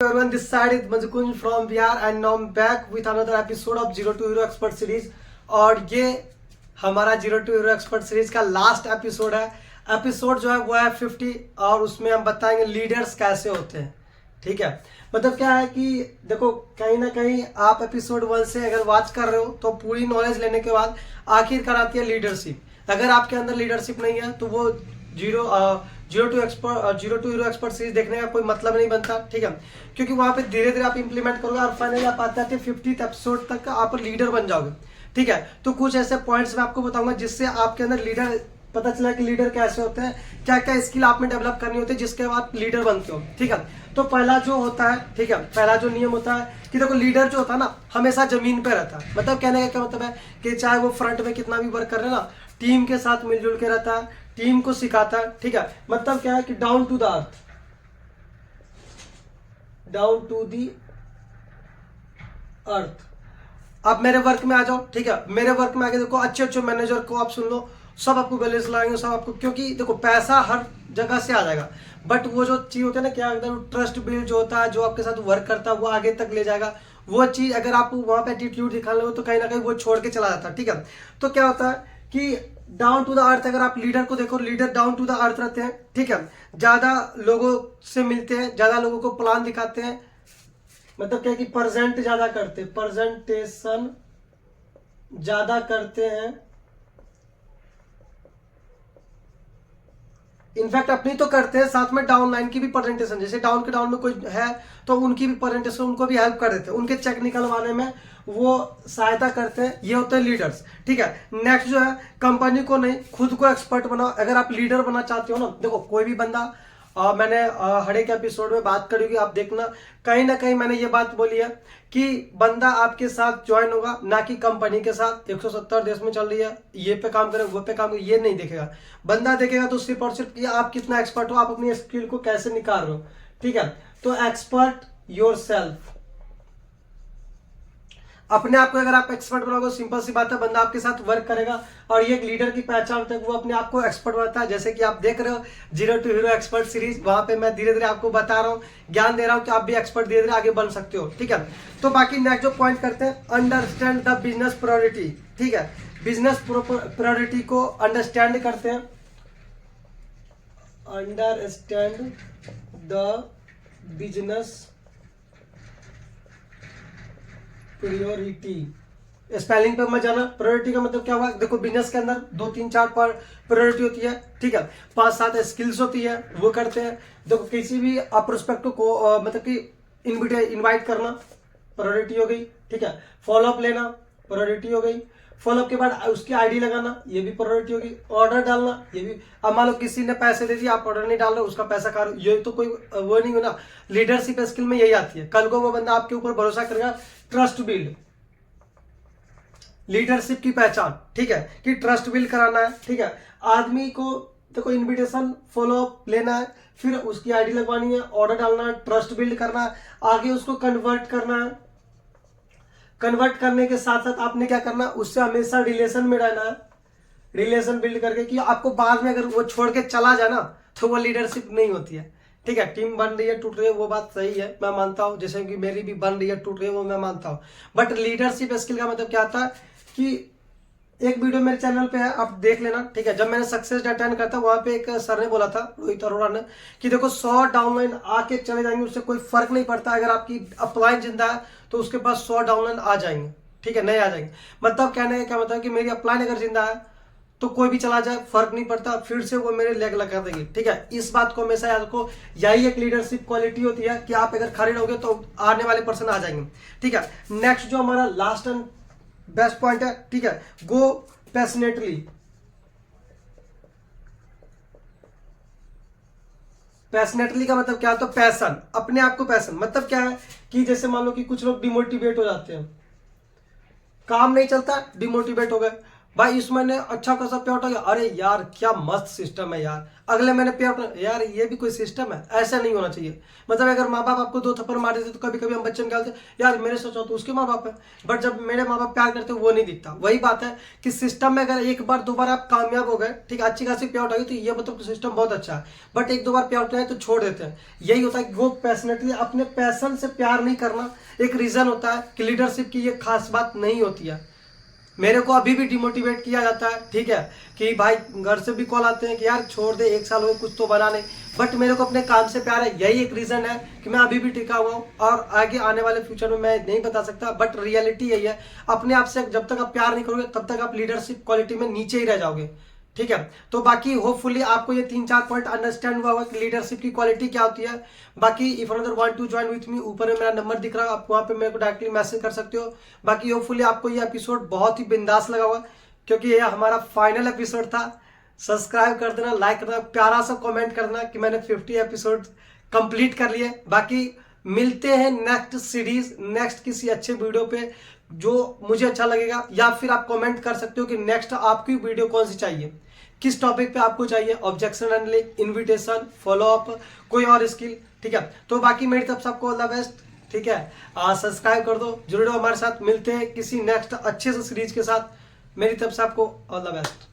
Everyone, this side is Manjukunj from Bihar and now I'm back with another episode of Zero to Hero Expert Series। और ये हमारा zero to hero expert series का last episode है। Episode जो है वो है 50 और उसमें हम बताएंगे लीडर्स कैसे होते हैं। ठीक है, मतलब क्या है कि देखो कहीं ना कहीं आप एपिसोड 1 से अगर वॉच कर रहे हो तो पूरी नॉलेज लेने के बाद आखिरकार आती है लीडरशिप। अगर आपके अंदर लीडरशिप नहीं है तो वो zero to hero expert series देखने का कोई मतलब नहीं बनता। ठीक है, क्योंकि वहां पे धीरे धीरे आप इंप्लीमेंट करोगे और फाइनली आप आते आते 50th एपिसोड तक आप लीडर बन जाओगे। ठीक है, तो कुछ ऐसे पॉइंट्स मैं आपको बताऊंगा जिससे आपके अंदर लीडर पता चला कि लीडर कैसे होते हैं, क्या क्या स्किल आप में डेवलप करनी होती है जिसके बाद लीडर बनते हो। ठीक है, तो पहला जो होता है, ठीक है, पहला जो नियम होता है कि देखो लीडर जो होता है ना हमेशा जमीन पे रहता है। मतलब कहने का क्या मतलब है कि चाहे वो फ्रंट में कितना भी वर्क कर रहे हैं ना, टीम के साथ मिलजुल के रहता है, टीम को सिखाता है। ठीक है, मतलब क्या है कि down to the earth, down to the earth. आप मेरे वर्क में आ जाओ। ठीक है, मेरे वर्क में आके देखो अच्छे अच्छे मैनेजर को आप सुन लो, सब आपको बैलेंस लाएंगे, सब आपको, क्योंकि देखो पैसा हर जगह से आ जाएगा बट वो जो चीज होती है ना क्या अंदर ट्रस्ट बिल्ड जो होता है, जो आपके साथ वर्क करता है वो आगे तक ले जाएगा। वो चीज अगर आप वहां पे एटीट्यूड दिखा लो तो कहीं ना कहीं वो छोड़ के चला जाता है। ठीक है, तो क्या होता है कि डाउन टू द अर्थ, अगर आप लीडर को देखो, leader down to the earth रहते हैं। ठीक है, ज्यादा लोगों से मिलते हैं, ज्यादा लोगों को प्लान दिखाते हैं, मतलब क्या कि प्रेजेंट ज्यादा करते हैं, प्रेजेंटेशन ज्यादा करते हैं। इनफैक्ट अपनी तो करते हैं, साथ में डाउन लाइन की भी प्रेजेंटेशन, जैसे डाउन के डाउन में कोई है तो उनकी भी प्रेजेंटेशन, उनको भी हेल्प कर देते हैं, उनके चेक निकलवाने में वो सहायता करते हैं। ये होते हैं लीडर्स। ठीक है, नेक्स्ट जो है कंपनी को नहीं खुद को एक्सपर्ट बनाओ। अगर आप लीडर बनना चाहते हो ना, देखो कोई भी बंदा मैंने हर एक एपिसोड में बात करी होगी, आप देखना कहीं ना कहीं मैंने ये बात बोली है कि बंदा आपके साथ ज्वाइन होगा ना कि कंपनी के साथ। 170 देश में चल रही है, ये पे काम करे वो पे काम करे, ये नहीं देखेगा। बंदा देखेगा तो सिर्फ और सिर्फ कि आप कितना एक्सपर्ट हो, आप अपनी स्किल को कैसे निकाल रहे हो। ठीक है, तो एक्सपर्ट योर सेल्फ, अपने आप को अगर आप एक्सपर्ट बनाओगे, सिंपल सी बात है, बंदा आपके साथ वर्क करेगा और ये एक लीडर की पहचान तक वो अपने आप को एक्सपर्ट बनाता है। जैसे कि आप देख रहे हो zero to hero expert series, वहां पे मैं धीरे धीरे आपको बता रहा हूँ, ज्ञान दे रहा हूँ कि आप भी एक्सपर्ट धीरे धीरे आगे बन सकते हो। ठीक है, तो बाकी नेक्स्ट जो पॉइंट करते हैं, अंडरस्टैंड द बिजनेस प्रायोरिटी। ठीक है, बिजनेस प्रायोरिटी को अंडरस्टैंड करते हैं, understand the business priority. Spelling पे मत जाना। प्रायोरिटी का मतलब क्या हुआ, देखो बिजनेस के अंदर 2 3 4 प्रायोरिटी होती है। ठीक है, 5 7 स्किल्स होती है, वो करते हैं। देखो किसी भी प्रोस्पेक्ट को मतलब कि इनवाइट करना प्रायोरिटी हो गई। ठीक है, फॉलोअप लेना प्रायोरिटी हो गई। फॉलोअप के बाद उसकी आईडी लगाना, ये भी प्रायोरिटी होगी। ऑर्डर डालना, ये भी। अब मान लो किसी ने पैसे दे दिए, आप ऑर्डर नहीं डाल रहे, उसका पैसा खा रहे, ये तो कोई वो नहीं हो ना। लीडरशिप स्किल में यही आती है, कल को वो बंदा आपके ऊपर भरोसा करेगा। ट्रस्ट बिल्ड, लीडरशिप की पहचान। ठीक है, कि ट्रस्ट बिल्ड कराना है। ठीक है, आदमी को देखो इनविटेशन फॉलोअप लेना है, फिर उसकी आईडी लगवानी है, ऑर्डर डालना है, ट्रस्ट बिल्ड करना है, आगे उसको कन्वर्ट करना है। कन्वर्ट करने के साथ साथ आपने क्या करना, उससे हमेशा रिलेशन में रहना है, रिलेशन बिल्ड करके कि आपको बाद में अगर वो छोड़ के चला जाए ना तो वो लीडरशिप नहीं होती है। ठीक है, टीम बन रही है टूट रही है वो बात सही है, मैं मानता हूं, जैसे कि मेरी भी बन रही है टूट रही है वो मैं मानता हूं। बट लीडरशिप स्किल का मतलब क्या आता है कि एक वीडियो मेरे चैनल पे है, आप देख लेना। ठीक है, जब मैंने सक्सेस अटेंड करता वहां पे एक सर ने बोला था, रोहित अरोड़ा ने, कि देखो 100 डाउनलाइन आके चले जाएंगे, उससे कोई फर्क नहीं पड़ता। अगर आपकी अपलाइन जिंदा है तो उसके पास 100 डाउनलाइन आ जाएंगे। ठीक है, नहीं आ जाएंगे, मतलब कहने का क्या मतलब कि मेरी अपलाइन अगर जिंदा है तो कोई भी चला जाए फर्क नहीं पड़ता, फिर से वो मेरे लेग लगा देगी। ठीक है, इस बात को हमेशा याद रखो, यही एक लीडरशिप क्वालिटी होती है कि आप अगर खड़े रहोगे तो आने वाले पर्सन आ जाएंगे। ठीक है, नेक्स्ट जो हमारा लास्ट एंड बेस्ट पॉइंट है, ठीक है, गो पैशनेटली। पैशनेटली का मतलब क्या होता है, पैशन, अपने आप को पैशन। मतलब क्या है कि जैसे मान लो कि कुछ लोग डिमोटिवेट हो जाते हैं, काम नहीं चलता, डिमोटिवेट हो गए, भाई इस महीने अच्छा खासा पे आउट हो गया, अरे यार क्या मस्त सिस्टम है यार, अगले महीने पे आउट, यार ये भी कोई सिस्टम है? ऐसा नहीं होना चाहिए। मतलब अगर माँ बाप आपको 2 थप्पड़ मार देते तो कभी कभी हम बच्चे निकालते यार मेरे से तो उसके माँ बाप है, बट जब मेरे माँ बाप प्यार करते वो नहीं दिखता। वही बात है कि सिस्टम में अगर एक बार 2 बार आप कामयाब हो गए, ठीक है, अच्छी खासी पे आउट आ गई, तो ये मतलब सिस्टम बहुत अच्छा है। बट 1-2 बार पे आउट आए तो छोड़ देते हैं। यही होता है कि वो पैशनेटली अपने पैशन से प्यार नहीं करना एक रीजन होता है कि लीडरशिप की ये खास बात नहीं होती है। मेरे को अभी भी डिमोटिवेट किया जाता है, ठीक है, कि भाई घर से भी कॉल आते हैं कि यार छोड़ दे, 1 साल हो गए कुछ तो बना नहीं। बट मेरे को अपने काम से प्यार है, यही एक रीजन है कि मैं अभी भी टिका हुआ हूँ। और आगे आने वाले फ्यूचर में मैं नहीं बता सकता, बट रियलिटी यही है। अपने आप से जब तक आप प्यार नहीं करोगे तब तक आप लीडरशिप क्वालिटी में नीचे ही रह जाओगे, ठीक है। तो बाकी होपफुली आपको ये 3-4 पॉइंट अंडरस्टैंड हुआ होगा कि लीडरशिप की क्वालिटी क्या होती है। बाकी if another want to join with me, ऊपर में मेरा नंबर दिख रहा है, आप वहाँ पे मेरे को डायरेक्टली मैसेज कर सकते हो। बाकी होपफुली आपको ये एपिसोड बहुत ही बिंदास लगा होगा, क्योंकि ये हमारा फाइनल एपिसोड था। सब्सक्राइब कर देना, लाइक करना, प्यारा सा कमेंट करना कि मैंने 50 एपिसोड कंप्लीट कर लिए। बाकी मिलते हैं नेक्स्ट सीरीज, नेक्स्ट किसी अच्छे वीडियो पे जो मुझे अच्छा लगेगा, या फिर आप कमेंट कर सकते हो कि नेक्स्ट आपकी वीडियो कौन सी चाहिए, किस टॉपिक पे आपको चाहिए, objection handling, invitation, follow up, कोई और स्किल, ठीक है। तो बाकी मेरी तरफ से आपको ऑल द बेस्ट, ठीक है। सब्सक्राइब कर दो, जुड़े रहो हमारे साथ, मिलते हैं किसी नेक्स्ट अच्छे से सीरीज के साथ। मेरी तरफ से आपको ऑल द बेस्ट।